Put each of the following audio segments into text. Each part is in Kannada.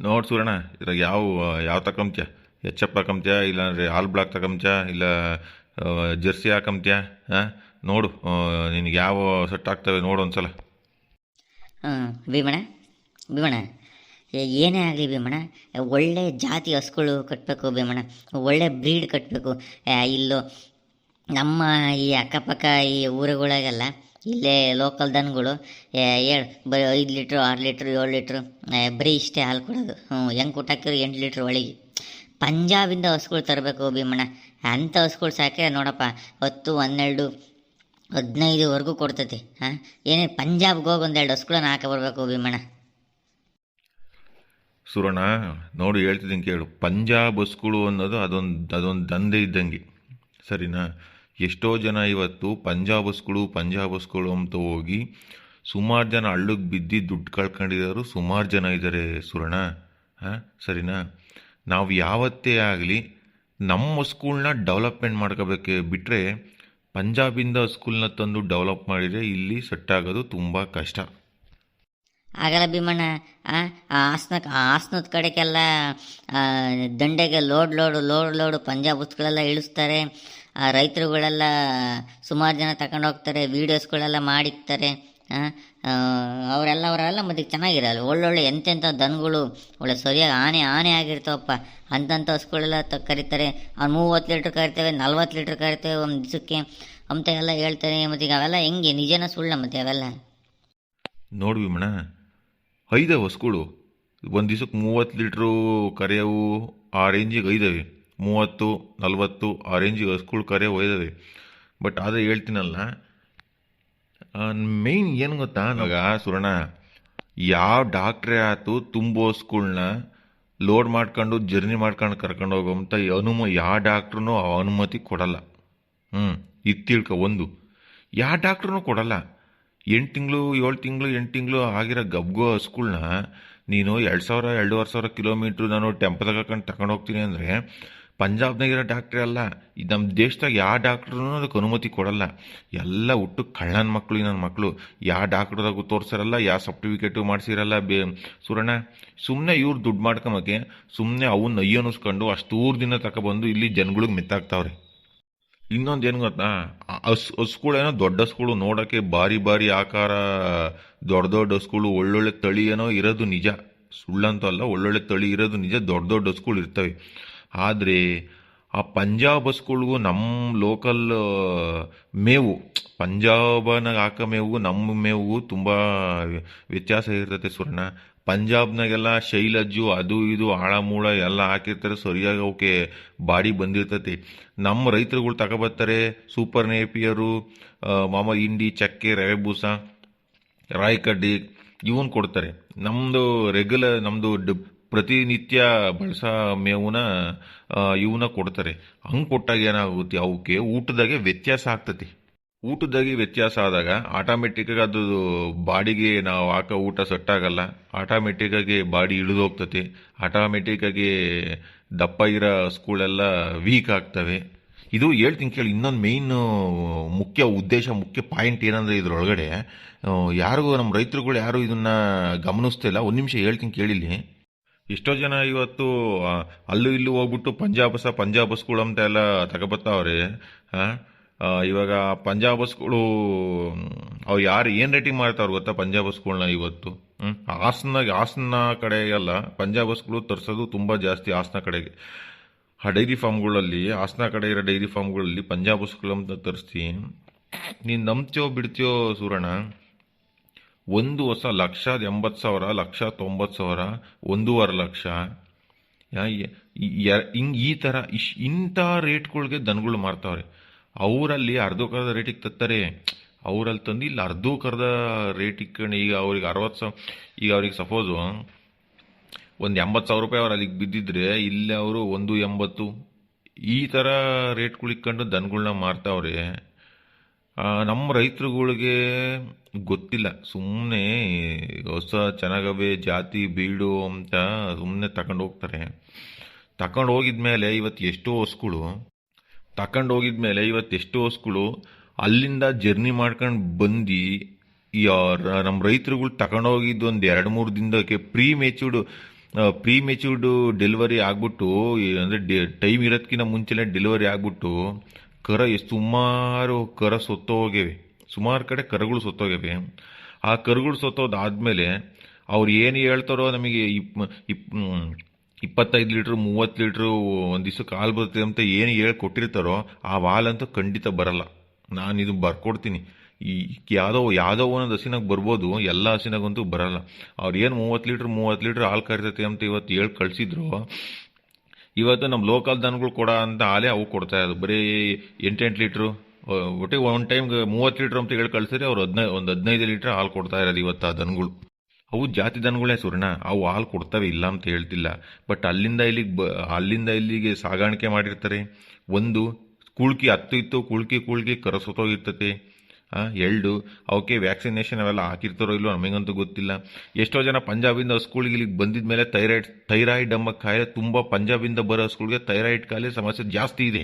ನೋಡ್ ಸೂರಣ್ಣ, ಇದ್ರಾಗ ಯಾವ ತಕೊಂತ್ಯ? ಎಚ್ ಎಫ್ ತಕೊಂತ್ಯ, ಇಲ್ಲಾಂದ್ರೆ ಆಲ್ ಬ್ಲಾಕ್ ತಕೊಂತ್ಯ, ಇಲ್ಲ ಜರ್ಸಿ ಹಾಕಂತ್ಯ? ಹಾಂ, ನೋಡು, ನಿನಗೆ ಯಾವ ಸೆಟ್ ಆಗ್ತವೆ ನೋಡು ಒಂದ್ಸಲ. ಭೀಮಣ್ಣ, ಭೀಮಣ್ಣ, ಏನೇ ಆಗಲಿ ಭೀಮಣ್ಣ, ಒಳ್ಳೆ ಜಾತಿ ಹಸುಗಳು ಕಟ್ಟಬೇಕು ಭೀಮಣ್ಣ, ಒಳ್ಳೆ ಬ್ರೀಡ್ ಕಟ್ಟಬೇಕು. ಇಲ್ಲೋ ನಮ್ಮ ಈ ಅಕ್ಕಪಕ್ಕ ಈ ಊರುಗಳಿಗೆಲ್ಲ ಇಲ್ಲೇ ಲೋಕಲ್ ದನಗಳು ಹೇಳು 5 ಲೀಟ್ರು 6 ಲೀಟ್ರು 7 ಲೀಟ್ರು ಬರೀ ಇಷ್ಟೇ ಹಾಲು ಕೊಡೋದು. ಹೆಂಗೆ ಕೊಟ್ಟಾಕಿದ್ರು 8 ಲೀಟ್ರ್ ಒಳಗೆ. ಪಂಜಾಬಿಂದ ಹಸುಗಳು ತರಬೇಕು ಭೀಮಣ್ಣ. ಅಂಥ ಹಸುಗಳು ಸಾಕಿದ್ರೆ ನೋಡಪ್ಪ 10 12 15ವರೆಗೂ ಕೊಡ್ತೈತಿ. ಏನೇ ಪಂಜಾಬ್ಗೆ ಹೋಗಿ 1-2 ಹಸುಗಳನ್ನ ಹಾಕ ಬರಬೇಕು ಭೀಮಣ್ಣ. ಸೂರಣ್ಣ, ನೋಡು ಹೇಳ್ತಿದ್ದೀನಿ ಕೇಳು. ಪಂಜಾಬ್ ಬಸ್ಗಳು ಅನ್ನೋದು ಅದೊಂದು ದಂಧೆ ಇದ್ದಂಗೆ, ಸರಿನಾ? ಎಷ್ಟೋ ಜನ ಇವತ್ತು ಪಂಜಾಬ್ ಬಸ್ಗಳು ಅಂತ ಹೋಗಿ ಸುಮಾರು ಜನ ಹಳ್ಳಕ್ಕೆ ಬಿದ್ದು ದುಡ್ಡು ಕಳ್ಕೊಂಡಿರೋರು ಸುಮಾರು ಜನ ಇದ್ದಾರೆ ಸೂರಣ್ಣ. ಹಾಂ, ಸರಿನಾ? ನಾವು ಯಾವತ್ತೇ ಆಗಲಿ ನಮ್ಮ ಸ್ಕೂಲ್ನ ಡೆವಲಪ್ಮೆಂಟ್ ಮಾಡ್ಕೋಬೇಕೆ ಬಿಟ್ಟರೆ ಪಂಜಾಬಿಂದ ಸ್ಕೂಲ್ನ ತಂದು ಡೆವಲಪ್ ಮಾಡಿದರೆ ಇಲ್ಲಿ ಸೆಟ್ ಆಗೋದು ತುಂಬ ಕಷ್ಟ. ಆಗಲ್ಲ ಭೀಮಣ್ಣ. ಹಾಸನದ ಕಡೆಗೆಲ್ಲ ದಂಡೆಗೆ ಲೋಡು ಪಂಜಾಬ್ ಬಸ್ಗಳೆಲ್ಲ ಇಳಿಸ್ತಾರೆ. ರೈತರುಗಳೆಲ್ಲ ಸುಮಾರು ಜನ ತಗೊಂಡೋಗ್ತಾರೆ, ವೀಡಿಯೋಸ್ಗಳೆಲ್ಲ ಮಾಡಿಕ್ತಾರೆ. ಅವರೆಲ್ಲ ಮತ್ತೆ ಚೆನ್ನಾಗಿರಲ್ಲ. ಒಳ್ಳೊಳ್ಳೆ ಎಂತೆಂಥ ದನಗಳು ಒಳ್ಳೆ ಸರಿಯಾಗಿ ಆನೆ ಆಗಿರ್ತಾವಪ್ಪ. ಅಂಥಂಥ ಹಸುಗಳೆಲ್ಲ ಕರೀತಾರೆ. 30 ಲೀಟ್ರ್ ಕರಿತೇವೆ, 40 ಲೀಟ್ರ್ ಕರಿತೇವೆ ಒಂದು ದಿವಸಕ್ಕೆ ಅಂತ ಎಲ್ಲ ಹೇಳ್ತಾರೆ. ಮತ್ತು ಈಗ ಅವೆಲ್ಲ ಹೆಂಗೆ, ನಿಜನ ಸುಳ್ಳ ಮತ್ತೆ ಅವೆಲ್ಲ? ನೋಡಿ ವಿಮಣ, 5 ಹಸುಗಳು ಒಂದು ದಿವಸಕ್ಕೆ 30 ಲೀಟ್ರು ಕರೆಯವು, ಆ ರೇಂಜಿಗೆ 5 30 40 ಆ ರೇಂಜಿಗೆ ಹಸುಗಳು ಕರೆಯವು ಒಯ್ದವೆ. ಬಟ್ ಆದರೆ ಹೇಳ್ತೀನಲ್ಲ, ಮೇಯ್ನ್ ಏನು ಗೊತ್ತಾ ನಾಗ ಸುರಣ, ಯಾವ ಡಾಕ್ಟ್ರೇ ಆಯ್ತು ತುಂಬೋ ಹಸುಗಳ್ನ ಲೋಡ್ ಮಾಡ್ಕೊಂಡು ಜರ್ನಿ ಮಾಡ್ಕೊಂಡು ಕರ್ಕೊಂಡು ಹೋಗೋಂಥ ಯಾವ ಡಾಕ್ಟ್ರೂ ಅನುಮತಿ ಕೊಡಲ್ಲ. ಇದು ತಿಳ್ಕೊ. ಒಂದು ಯಾವ ಡಾಕ್ಟ್ರೂ ಕೊಡಲ್ಲ. 8 ತಿಂಗಳು 7 ತಿಂಗಳು 8 ತಿಂಗಳು ಆಗಿರೋ ಗಬ್ಗೋ ಹಸುಗಳ್ನ ನೀನು 2,000 2,500 ಕಿಲೋಮೀಟ್ರ್ ನಾನು ಟೆಂಪೋ ತಗೊಂಡು ಹೋಗ್ತೀನಿ ಅಂದರೆ ಪಂಜಾಬ್ನಾಗಿರೋ ಡಾಕ್ಟ್ರೇ ಅಲ್ಲ, ಇದು ನಮ್ಮ ದೇಶದಾಗ ಯಾವ ಡಾಕ್ಟ್ರೂ ಅದಕ್ಕೆ ಅನುಮತಿ ಕೊಡಲ್ಲ. ಎಲ್ಲ ಹುಟ್ಟು ಕಳ್ಳನ ಮಕ್ಕಳು, ನನ್ನ ಮಕ್ಕಳು. ಯಾವ ಡಾಕ್ಟ್ರದಾಗೂ ತೋರಿಸಿರಲ್ಲ, ಯಾವ ಸರ್ಟಿಫಿಕೇಟು ಮಾಡಿಸಿರಲ್ಲ. ಸುರಣ್ಣ, ಸುಮ್ಮನೆ ಇವ್ರು ದುಡ್ಡು ಮಾಡ್ಕೊಂಬಕ್ಕೆ ಸುಮ್ಮನೆ ಅವನ್ನ ಅಯ್ಯನಿಸ್ಕೊಂಡು ಅಷ್ಟೂರು ದಿನ ತಗೊಬಂದು ಇಲ್ಲಿ ಜನಗಳಿಗೆ ಮೆತ್ತಾಗ್ತಾವ್ರೆ. ಇನ್ನೊಂದು ಏನು ಗೊತ್ತಾ, ಹಸುಗಳೇನೋ ದೊಡ್ಡ ಹಸುಗಳು ನೋಡೋಕ್ಕೆ ಭಾರಿ ಆಕಾರ, ದೊಡ್ಡ ಹಸುಗಳು, ಒಳ್ಳೊಳ್ಳೆ ತಳಿ ಏನೋ ಇರೋದು ನಿಜ, ಸುಳ್ಳಂತೂ ಅಲ್ಲ. ಒಳ್ಳೊಳ್ಳೆ ತಳಿ ಇರೋದು ನಿಜ, ದೊಡ್ಡ ಹಸುಗಳು ಇರ್ತವೆ. ಆದರೆ ಆ ಪಂಜಾಬ್ ಬಸ್ಗಳಿಗೂ ನಮ್ಮ ಲೋಕಲ್ ಮೇವು, ಪಂಜಾಬನಾಗ ಹಾಕೋ ಮೇವು ನಮ್ಮ ಮೇವು ತುಂಬ ವ್ಯತ್ಯಾಸ ಇರ್ತೈತೆ ಸುರಣ್ಣ. ಪಂಜಾಬ್ನಾಗೆಲ್ಲ ಶೈಲಜ್ಜು ಅದು ಇದು ಆಳಮೂಳ ಎಲ್ಲ ಹಾಕಿರ್ತಾರೆ, ಸರಿಯಾಗಿ ಅವಕ್ಕೆ ಬಾಡಿ ಬಂದಿರ್ತೈತಿ. ನಮ್ಮ ರೈತರುಗಳು ತಗೊಬರ್ತಾರೆ ಸೂಪರ್ ನೇಪಿಯರು, ಮಾಮ ಇಂಡಿ, ಚಕ್ಕೆ, ರವೆ ಬೂಸ, ರಾಯಿ ಕಡ್ಡಿ ಇವನ್ ಕೊಡ್ತಾರೆ. ನಮ್ಮದು ರೆಗ್ಯುಲರ್, ನಮ್ಮದು ಪ್ರತಿನಿತ್ಯ ಬಳಸೋ ಮೇವನ್ನ ಇವನ್ನ ಕೊಡ್ತಾರೆ. ಹಂಗೆ ಕೊಟ್ಟಾಗ ಏನಾಗುತ್ತೆ, ಅವಕ್ಕೆ ಊಟದಾಗೆ ವ್ಯತ್ಯಾಸ ಆಗ್ತತಿ. ಊಟದಾಗೆ ವ್ಯತ್ಯಾಸ ಆದಾಗ ಆಟೋಮೆಟಿಕ್ಕಾಗಿ ಅದು ಬಾಡಿಗೆ ನಾವು ಹಾಕೋ ಊಟ ಸೆಟ್ ಆಗಲ್ಲ. ಆಟೋಮೆಟಿಕ್ಕಾಗಿ ಬಾಡಿ ಇಳಿದು ಹೋಗ್ತತಿ. ಆಟೋಮೆಟಿಕ್ಕಾಗಿ ದಪ್ಪ ಇರೋ ಸ್ಕೂಳೆಲ್ಲ ವೀಕ್ ಆಗ್ತವೆ. ಇದು ಹೇಳ್ತೀನಿ ಕೇಳಿ. ಇನ್ನೊಂದು ಮೇಯ್ನ್ ಮುಖ್ಯ ಉದ್ದೇಶ, ಮುಖ್ಯ ಪಾಯಿಂಟ್ ಏನಂದ್ರೆ ಇದ್ರೊಳಗಡೆ ಯಾರಿಗೂ ನಮ್ಮ ರೈತರುಗಳು ಯಾರು ಇದನ್ನ ಗಮನಿಸ್ತಿಲ್ಲ. ಒಂದು ನಿಮಿಷ ಹೇಳ್ತೀನಿ ಕೇಳಿಲಿ. ಎಷ್ಟೋ ಜನ ಇವತ್ತು ಅಲ್ಲೂ ಇಲ್ಲೂ ಹೋಗ್ಬಿಟ್ಟು ಪಂಜಾಬ್ ಬಸ್ಗಳು ಅಂತ ಎಲ್ಲ ತಗೊಬರ್ತಾವ್ರೆ. ಇವಾಗ ಪಂಜಾಬ್ ಬಸ್ಗಳು ಅವ್ರು ಯಾರು ಏನು ರೇಟಿಂಗ್ ಮಾಡ್ತಾವ್ರು ಗೊತ್ತಾ ಪಂಜಾಬ್ ಬಸ್ಗಳನ್ನ ಇವತ್ತು? ಹಾಸನ ಕಡೆ ಎಲ್ಲ ಪಂಜಾಬ್ ಬಸ್ಗಳು ತರಿಸೋದು ತುಂಬ ಜಾಸ್ತಿ. ಹಾಸನ ಕಡೆಗೆ ಆ ಡೈರಿ ಫಾರ್ಮ್ಗಳಲ್ಲಿ, ಹಾಸನ ಕಡೆ ಇರೋ ಡೈರಿ ಫಾರ್ಮ್ಗಳಲ್ಲಿ ಪಂಜಾಬ್ ಬಸ್ಗಳು ಅಂತ ತರಿಸ್ತಿ. ನೀನು ನಂಬ್ತೀಯೋ ಬಿಡ್ತೀಯೋ ಸೂರಣ್ಣ, ಒಂದು ಹೊಸ 1,80,000 1,90,000 1,50,000 ಲಕ್ಷ ಈ ಥರ ಇಂಥ ರೇಟ್ಗಳಿಗೆ ದನಗಳು ಮಾರ್ತಾವ್ರೆ. ಅವರಲ್ಲಿ ಅರ್ಧಕ್ಕರ್ಧ ರೇಟಿಗೆ ತತ್ತಾರೆ. ಅವರಲ್ಲಿ ತಂದು ಇಲ್ಲಿ ಅರ್ಧಕ್ಕರ್ಧ ರೇಟಿಗೆ ಈಗ ಅವ್ರಿಗೆ 60,000, ಈಗ ಅವ್ರಿಗೆ ಸಪೋಸು ಒಂದು 80,000 ರೂಪಾಯಿ ಅವ್ರು ಅಲ್ಲಿಗೆ ಬಿದ್ದಿದ್ರೆ ಇಲ್ಲಿ ಅವರು 1,80,000 ಈ ಥರ ರೇಟ್ಗಳಿಕ್ಕೊಂಡು ದನಗಳನ್ನ ಮಾರ್ತಾವ್ರೆ. ನಮ್ಮ ರೈತರುಗಳಿಗೆ ಗೊತ್ತಿಲ್ಲ, ಸುಮ್ಮನೆ ಹೊಸ ಚೆನ್ನಾಗವೆ ಜಾತಿ ಬೀಡು ಅಂತ ಸುಮ್ಮನೆ ತಗೊಂಡು ಹೋಗ್ತಾರೆ. ತಗೊಂಡು ಹೋಗಿದ್ಮೇಲೆ ಇವತ್ತು ಎಷ್ಟೋ ಹಸುಗಳು ಅಲ್ಲಿಂದ ಜರ್ನಿ ಮಾಡ್ಕೊಂಡು ಬಂದು ನಮ್ಮ ರೈತರುಗಳು ತಗೊಂಡೋಗಿದ್ದು ಒಂದು 2-3 ದಿನದಕ್ಕೆ pre matured pre matured delivery ಆಗ್ಬಿಟ್ಟು ಅಂದರೆ ಟೈಮ್ ಇರೋದಕ್ಕಿಂತ ಮುಂಚೆನೇ ಡೆಲಿವರಿ ಆಗ್ಬಿಟ್ಟು ಸುಮಾರು ಕರ ಸತ್ತೋಗಿವೆ. ಸುಮಾರು ಕಡೆ ಕರುಗಳು ಸತ್ತೋಗಿವೆ. ಆ ಕರುಗಳು ಸತ್ತೋದಾದ್ಮೇಲೆ ಅವ್ರು ಏನು ಹೇಳ್ತಾರೋ ನಮಗೆ 25 ಲೀಟ್ರು 30 ಲೀಟ್ರು ಒಂದು ದಿವಸಕ್ಕೆ ಹಾಲು ಬರುತ್ತೆ ಅಂತ ಏನು ಹೇಳಿ ಕೊಟ್ಟಿರ್ತಾರೋ ಆ ಹಾಲಂತೂ ಖಂಡಿತ ಬರಲ್ಲ. ನಾನು ಇದು ಬರ್ಕೊಡ್ತೀನಿ. ಈ ಯಾವುದೋ ಒಂದೊಂದು ಹಸಿನಾಗ ಬರ್ಬೋದು, ಎಲ್ಲ ಹಸಿನಾಗಂತೂ ಬರಲ್ಲ. ಅವ್ರು ಏನು 30 ಲೀಟ್ರ್ ಹಾಲು ಕರಿತೈತೆ ಅಂತ ಇವತ್ತು ಹೇಳಿ ಕಳಿಸಿದ್ರು. ಇವತ್ತು ನಮ್ಮ ಲೋಕಲ್ ದನಗಳು ಕೊಡ ಅಂತ ಹಾಲೇ ಅವು ಕೊಡ್ತಾ ಇರೋದು ಬರೀ 8 ಲೀಟ್ರು. ಒಟ್ಟಿಗೆ ಒಂದು ಟೈಮ್ಗೆ 30 ಲೀಟ್ರ್ ಅಂತ ಹೇಳಿ ಕಳಿಸಿದ್ರೆ ಅವ್ರು 15 ಲೀಟ್ರ್ ಹಾಲು ಕೊಡ್ತಾ ಇರೋದು ಇವತ್ತು ಆ ದನಗಳು. ಅವು ಜಾತಿ ದನಗಳೇ ಸುರ್ಣ, ಅವು ಹಾಲು ಕೊಡ್ತವೆ ಇಲ್ಲ ಅಂತ ಹೇಳ್ತಿಲ್ಲ. ಬಟ್ ಅಲ್ಲಿಂದ ಇಲ್ಲಿಗೆ ಸಾಗಾಣಿಕೆ ಮಾಡಿರ್ತಾರೆ. ಒಂದು ಕುಳ್ಕಿ 10 ಇತ್ತು, ಕುಳ್ಕಿ ಕರಸೋತೋಗಿರ್ತತೆ. ಎಳ್ಳು ಅವಕ್ಕೆ ವ್ಯಾಕ್ಸಿನೇಷನ್ ಅವೆಲ್ಲ ಹಾಕಿರ್ತಾರೋ ಇಲ್ಲೋ ನಮಗಂತೂ ಗೊತ್ತಿಲ್ಲ. ಎಷ್ಟೋ ಜನ ಪಂಜಾಬಿಂದ ಹಸ್ಗಳಿಗೆ ಇಲ್ಲಿಗೆ ಬಂದಿದ ಮೇಲೆ ಥೈರಾಯ್ಡ್ ಎಂಬ ಕಾಯಿಲೆ ತುಂಬ, ಪಂಜಾಬಿಂದ ಬರೋ ಹಸ್ಗಳಿಗೆ ಥೈರಾಯ್ಡ್ ಕಾಯಿಲೆ ಸಮಸ್ಯೆ ಜಾಸ್ತಿ ಇದೆ.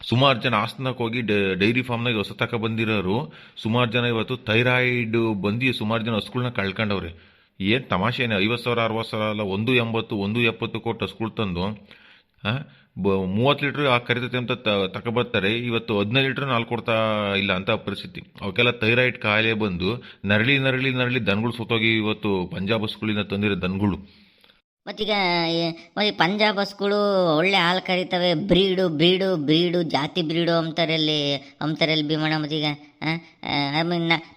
ಸುಮಾರು ಜನ ಹಾಸನಕ್ಕೆ ಹೋಗಿ ಡೈರಿ ಫಾರ್ಮ್ನಾಗ ಹೊಸ ತಕ ಬಂದಿರೋರು ಸುಮಾರು ಜನ ಇವತ್ತು ಥೈರಾಯ್ಡ್ ಬಂದು ಸುಮಾರು ಜನ ಹಸ್ಗಳನ್ನ ಕಳ್ಕೊಂಡವ್ರೆ. ಏನು ತಮಾಷೆನೆ, 50,000 60,000 ಅಲ್ಲ, 180 170 ಕೋಟಿ ಹಸ್ಗಳು ತಂದು 30 ಲೀಟ್ರ್ ಕರಿತೈತೆ ಅಂತ ತಗೊಬರ್ತಾರೆ. ಇವತ್ತು 15 ಲೀಟ್ರ್ ಹಾಲು ಕೊಡ್ತಾ ಇಲ್ಲ ಅಂತ ಪರಿಸ್ಥಿತಿ. ಅವಕ್ಕೆಲ್ಲ ಥೈರಾಯ್ಡ್ ಕಾಯಿಲೆ ಬಂದು ನರಳಿ ದನಗಳು ಸುತ್ತೋಗಿ ಇವತ್ತು ಪಂಜಾಬ್ ಹಸ್ಗಳಿಂದ ತಂದಿರೋ ದನಗಳು. ಮತ್ತೀಗ ಮತ್ತೆ ಪಂಜಾಬ್ ಹಸ್ಗಳು ಒಳ್ಳೆ ಹಾಲು ಕರಿತವೆ. ಬ್ರೀಡು ಜಾತಿ ಬ್ರೀಡು ಅಂತಾರಲ್ಲಿ ಭೀಮಣ್ಣ. ಮತ್ತೀಗ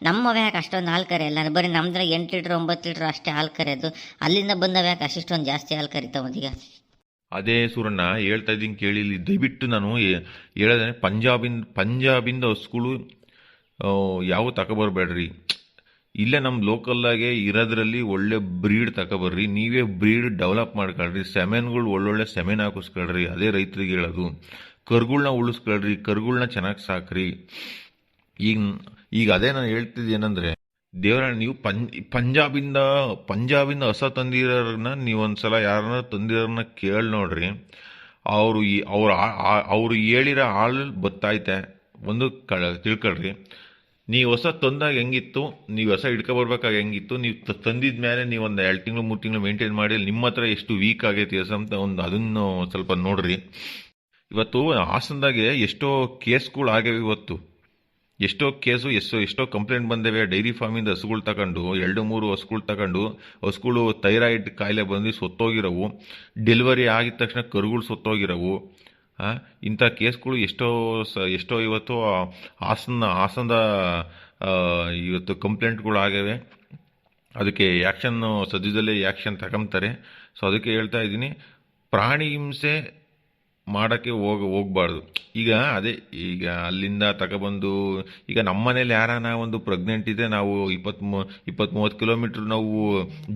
ನಮ್ಮವ ಯಾಕೆ ಅಷ್ಟೊಂದು ಹಾಲು ಕರೆಯಲ್ಲ? ಬರೀ ನಮ್ದ್ರಾಗ 8 ಲೀಟ್ರ್ 9 ಲೀಟ್ರ್ ಅಷ್ಟೇ ಹಾಲು ಕರೆಯೋದು. ಅಲ್ಲಿಂದ ಬಂದವ ಯಾಕೆ ಅಷ್ಟಿಷ್ಟೊಂದು ಜಾಸ್ತಿ ಹಾಲು ಕರಿತಾವ? ಮತ್ತೀಗ ಅದೇ ಸೂರಣ್ಣ ಹೇಳ್ತಾ ಇದ್ದೀನಿ ಕೇಳಿ. ದಯವಿಟ್ಟು ನಾನು ಹೇಳಿದ್ರೆ ಪಂಜಾಬಿಂದ ಹಸ್ಗಳು ಯಾವ ತಗೊಬರ್ಬೇಡ್ರಿ. ಇಲ್ಲೇ ನಮ್ಮ ಲೋಕಲ್ಲಾಗೆ ಇರೋದ್ರಲ್ಲಿ ಒಳ್ಳೆ ಬ್ರೀಡ್ ತಗೊಬರ್ರಿ. ನೀವೇ ಬ್ರೀಡ್ ಡೆವಲಪ್ ಮಾಡ್ಕೊಳ್ರಿ. ಸೆಮೆನ್ಗಳು ಒಳ್ಳೊಳ್ಳೆ ಸೆಮೆನ್ ಹಾಕಿಸ್ಕೊಳ್ರಿ. ಅದೇ ರೈತರಿಗೆ ಹೇಳೋದು. ಕರುಗಳನ್ನ ಉಳಿಸ್ಕೊಳ್ರಿ, ಕರುಗಳನ್ನ ಚೆನ್ನಾಗಿ ಸಾಕ್ರಿ. ಈಗ ಅದೇ ನಾನು ಹೇಳ್ತಿದ್ದೇನೆಂದ್ರೆ, ದೇವರ ನೀವು ಪಂಜಾಬಿಂದ ಹಸ ತಂದಿರೋರನ್ನ ನೀವೊಂದ್ಸಲ ಯಾರನ್ನ ತಂದಿರೋರನ್ನ ಕೇಳಿ ನೋಡ್ರಿ. ಅವರು ಹೇಳಿರೋ ಹಾಲು ಬತ್ತೈತೆ ಒಂದು ತಿಳ್ಕೊಳ್ರಿ. ನೀವು ಹೊಸ ತಂದಾಗ ಹೆಂಗಿತ್ತು, ನೀವು ಹೊಸ ಹಿಡ್ಕೊಬರ್ಬೇಕಾಗ ಹೆಂಗಿತ್ತು, ನೀವು ತಂದಿದ ಮೇಲೆ ನೀವು ಒಂದು 2 ತಿಂಗಳು 3 ತಿಂಗಳು ಮೇಂಟೈನ್ ಮಾಡಿ ನಿಮ್ಮ ಹತ್ರ ಎಷ್ಟು ವೀಕ್ ಆಗೈತಿ ಹೊಸ ಅಂತ ಅದನ್ನು ಸ್ವಲ್ಪ ನೋಡ್ರಿ. ಇವತ್ತು ಹಾಸನದಾಗೆ ಎಷ್ಟೋ ಕೇಸ್ಗಳು ಆಗ್ಯಾವ. ಇವತ್ತು ಎಷ್ಟೋ ಕಂಪ್ಲೇಂಟ್ ಬಂದೇವೆ. ಡೈರಿ ಫಾರ್ಮಿಂದ ಹಸುಗಳು ತಗೊಂಡು 2-3 ಹಸುಗಳು ತಗೊಂಡು ಹಸುಗಳು ಥೈರಾಯ್ಡ್ ಕಾಯಿಲೆ ಬಂದು ಸತ್ತೋಗಿರೋವು, ಡೆಲಿವರಿ ಆಗಿದ ತಕ್ಷಣ ಕರುಗಳು ಸತ್ತೋಗಿರೋವು. ಇಂಥ ಕೇಸ್ಗಳು ಎಷ್ಟೋ ಇವತ್ತು ಹಾಸನದ ಇವತ್ತು ಕಂಪ್ಲೇಂಟ್ಗಳು ಆಗ್ಯಾವೆ. ಅದಕ್ಕೆ ಸದ್ಯದಲ್ಲೇ ಆ್ಯಕ್ಷನ್ ತಗೊಂತಾರೆ. ಸೊ ಅದಕ್ಕೆ ಹೇಳ್ತಾ ಇದ್ದೀನಿ, ಪ್ರಾಣಿ ಹಿಂಸೆ ಮಾಡೋಕ್ಕೆ ಹೋಗ್ಬಾರ್ದು. ಈಗ ಅಲ್ಲಿಂದ ತಗೊಬಂದು ಈಗ ನಮ್ಮ ಮನೇಲಿ ಯಾರಾನ ಒಂದು ಪ್ರೆಗ್ನೆಂಟ್ ಇದೆ, ನಾವು 20-30 ಕಿಲೋಮೀಟ್ರ್ ನಾವು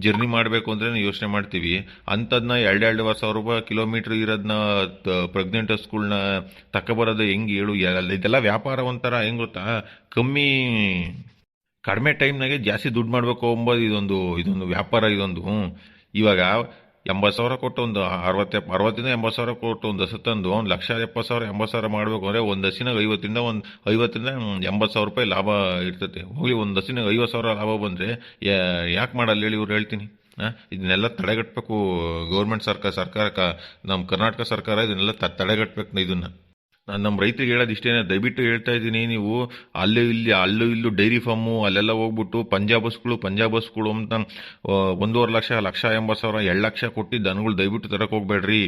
ಜರ್ನಿ ಮಾಡಬೇಕು ಅಂದರೆ ಯೋಚನೆ ಮಾಡ್ತೀವಿ. ಅಂಥದನ್ನ 2,500 ರೂಪಾಯಿ ಕಿಲೋಮೀಟ್ರ್ ಇರೋದನ್ನ ಪ್ರೆಗ್ನೆಂಟ್ ಹಸ್ಗಳನ್ನ ತಗೊಬರೋದು ಹೆಂಗೆ ಹೇಳು? ಇದೆಲ್ಲ ವ್ಯಾಪಾರ ಒಂಥರ ಹೆಂಗೆ ಗೊತ್ತಾ, ಕಡಿಮೆ ಟೈಮ್ನಾಗೆ ಜಾಸ್ತಿ ದುಡ್ಡು ಮಾಡಬೇಕು ಎಂಬುದು ಇದೊಂದು ವ್ಯಾಪಾರ. ಇವಾಗ 80,000 ಕೊಟ್ಟು ಒಂದು 60-80,000 ಕೊಟ್ಟು ಒಂದು ಹಸು ತಂದು 1,70,000-80,000 ಮಾಡಬೇಕು ಅಂದರೆ ಒಂದು ಹಸಿನಾಗ 50,000-80,000 ರೂಪಾಯಿ ಲಾಭ ಇರ್ತೈತೆ. ಹೋಗಿ ಒಂದು ಹಸಿನಾಗ 50,000 ಲಾಭ ಬಂದರೆ ಯಾಕೆ ಮಾಡಲ್ಲ ಹೇಳಿ? ಇವ್ರು ಹೇಳ್ತೀನಿ. ಇದನ್ನೆಲ್ಲ ತಡೆಗಟ್ಟಬೇಕು ಗೌರ್ಮೆಂಟ್ ಸರ್ಕಾರ, ನಮ್ಮ ಕರ್ನಾಟಕ ಸರ್ಕಾರ ಇದನ್ನೆಲ್ಲ ತಡೆಗಟ್ಟಬೇಕು. ಇದನ್ನು ನಾನು ನಮ್ಮ ರೈತರಿಗೆ ಹೇಳೋದು ಇಷ್ಟೇನೆ. ದಯವಿಟ್ಟು ಹೇಳ್ತಾ ಇದ್ದೀನಿ, ನೀವು ಅಲ್ಲೂ ಇಲ್ಲೂ ಡೈರಿ ಫಾರ್ಮು ಅಲ್ಲೆಲ್ಲ ಹೋಗ್ಬಿಟ್ಟು ಪಂಜಾಬ್ ಹಸ್ಗಳು ಅಂತ 1.5 ಲಕ್ಷ 1,80,000 2 ಲಕ್ಷ ಕೊಟ್ಟು ದನಗಳು ದಯವಿಟ್ಟು ತರಕ್ಕೆ ಹೋಗ್ಬೇಡ್ರಿ.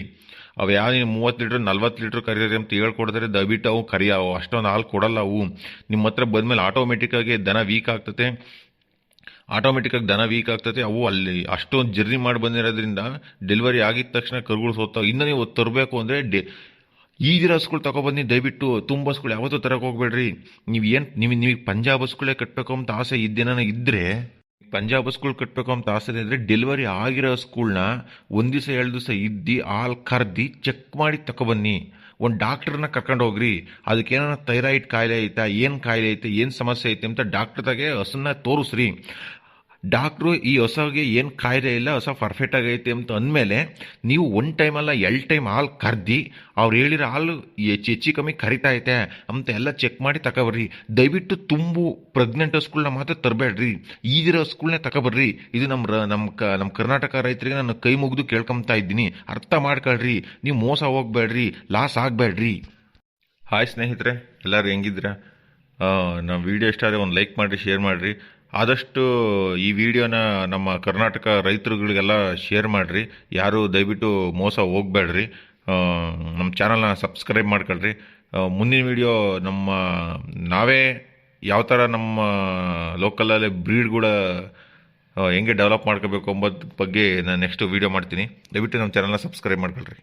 ಅವು ಯಾವ 30 ಲೀಟ್ರ್ 40 ಲೀಟ್ರ್ ಕರೀರಿ ಅಂತ ಹೇಳ್ಕೊಡ್ತಾರೆ. ದಯವಿಟ್ಟು ಅವು ಕರಿಯಾವು ಅಷ್ಟೊಂದು ಹಾಲು ಕೊಡಲ್ಲ. ಅವು ನಿಮ್ಮ ಹತ್ರ ಬಂದಮೇಲೆ ಆಟೋಮೆಟಿಕ್ಕಾಗಿ ದನ ವೀಕ್ ಆಗ್ತದೆ. ಅವು ಅಲ್ಲಿ ಅಷ್ಟೊಂದು ಜರ್ನಿ ಮಾಡಿ ಬಂದಿರೋದ್ರಿಂದ ಡೆಲಿವರಿ ಆಗಿದ ತಕ್ಷಣ ಕರುಗಳು ಸೋತಾವ. ಇನ್ನು ನೀವು ತರಬೇಕು ಅಂದರೆ ಈಗಿರೋ ಹಸ್ಗಳು ತಗೊಬಂದು ದಯವಿಟ್ಟು ತುಂಬ ಹಸ್ಗಳು ಯಾವತ್ತೂ ತರಕ್ಕೆ ಹೋಗ್ಬೇಡ್ರಿ. ನಿಮಗೆ ಪಂಜಾಬ್ ಹಸ್ಗಳೇ ಕಟ್ಟಬೇಕು ಅಂತ ಆಸೆ ಇದ್ರೆ ಪಂಜಾಬ್ ಹಸ್ಗಳು ಕಟ್ಟಬೇಕು ಅಂತ ಆಸೆ ಇದ್ರೆ ಡೆಲಿವರಿ ಆಗಿರೋ ಹಸ್ಗಳನ್ನ 1 ದಿವಸ 2 ದಿವಸ ಹಾಲು ಕರ್ದು ಚೆಕ್ ಮಾಡಿ ತಗೊಬನ್ನಿ. ಒಂದು ಡಾಕ್ಟ್ರನ್ನ ಕರ್ಕೊಂಡು ಹೋಗ್ರಿ. ಅದಕ್ಕೇನ ಥೈರಾಯ್ಡ್ ಕಾಯಿಲೆ ಐತಾ, ಏನು ಕಾಯಿಲೆ ಐತೆ, ಏನು ಸಮಸ್ಯೆ ಐತೆ ಅಂತ ಡಾಕ್ಟರ್ದಾಗೆ ಹಸನ್ನ ತೋರಿಸ್ರಿ. ಡಾಕ್ಟ್ರು ಈ ಹೊಸಗೆ ಏನು ಕಾಯಿಲೆ ಇಲ್ಲ, ಹೊಸ ಪರ್ಫೆಕ್ಟ್ ಆಗೈತೆ ಅಂತ ಅಂದಮೇಲೆ ನೀವು 1 ಟೈಮ್ ಅಲ್ಲ 2 ಟೈಮ್ ಹಾಲು ಕರ್ದು ಅವ್ರು ಹೇಳಿರೋ ಹಾಲು ಹೆಚ್ಚು ಕಮ್ಮಿ ಕರಿತಾ ಐತೆ ಅಂತ ಎಲ್ಲ ಚೆಕ್ ಮಾಡಿ ತಗೊಬರ್ರಿ. ದಯವಿಟ್ಟು ಪ್ರೆಗ್ನೆಂಟ್ ಹಸುಗಳ್ನ ಮಾತ್ರ ತರಬೇಡ್ರಿ, ಈಗಿರೋ ಹಸುಗಳ್ನೇ ತಗೊಬರ್ರಿ. ಇದು ನಮ್ಮ ಕರ್ನಾಟಕ ರೈತರಿಗೆ ನಾನು ಕೈ ಮುಗಿದು ಕೇಳ್ಕೊಂತಾ ಇದ್ದೀನಿ, ಅರ್ಥ ಮಾಡ್ಕೊಳ್ರಿ. ನೀವು ಮೋಸ ಹೋಗ್ಬೇಡ್ರಿ, ಲಾಸ್ ಆಗಬೇಡ್ರಿ. ಹಾಯ್ ಸ್ನೇಹಿತರೆ, ಎಲ್ಲರೂ ಹೆಂಗಿದ್ದೀರಾ? ನಮ್ಮ ವಿಡಿಯೋ ಇಷ್ಟ ಆದರೆ ಒಂದು ಲೈಕ್ ಮಾಡಿರಿ, ಶೇರ್ ಮಾಡಿರಿ. ಆದಷ್ಟು ಈ ವಿಡಿಯೋನ ನಮ್ಮ ಕರ್ನಾಟಕ ರೈತರುಗಳಿಗೆಲ್ಲ ಶೇರ್ ಮಾಡಿರಿ. ಯಾರು ದಯವಿಟ್ಟು ಮೋಸ ಹೋಗ್ಬೇಡ್ರಿ. ನಮ್ಮ ಚಾನಲ್ನ ಸಬ್ಸ್ಕ್ರೈಬ್ ಮಾಡ್ಕೊಳ್ರಿ. ಮುಂದಿನ ವಿಡಿಯೋ ನಾವೇ ಯಾವ ಥರ ನಮ್ಮ ಲೋಕಲಲ್ಲೇ ಬ್ರೀಡ್ಗಳ ಹೆಂಗೆ ಡೆವಲಪ್ ಮಾಡ್ಕೋಬೇಕು ಅಂಬೋದ್ರ ಬಗ್ಗೆ ನಾನು ನೆಕ್ಸ್ಟ್ ವಿಡಿಯೋ ಮಾಡ್ತೀನಿ. ದಯವಿಟ್ಟು ನಮ್ಮ ಚಾನಲ್ನ ಸಬ್ಸ್ಕ್ರೈಬ್ ಮಾಡ್ಕೊಳ್ರಿ.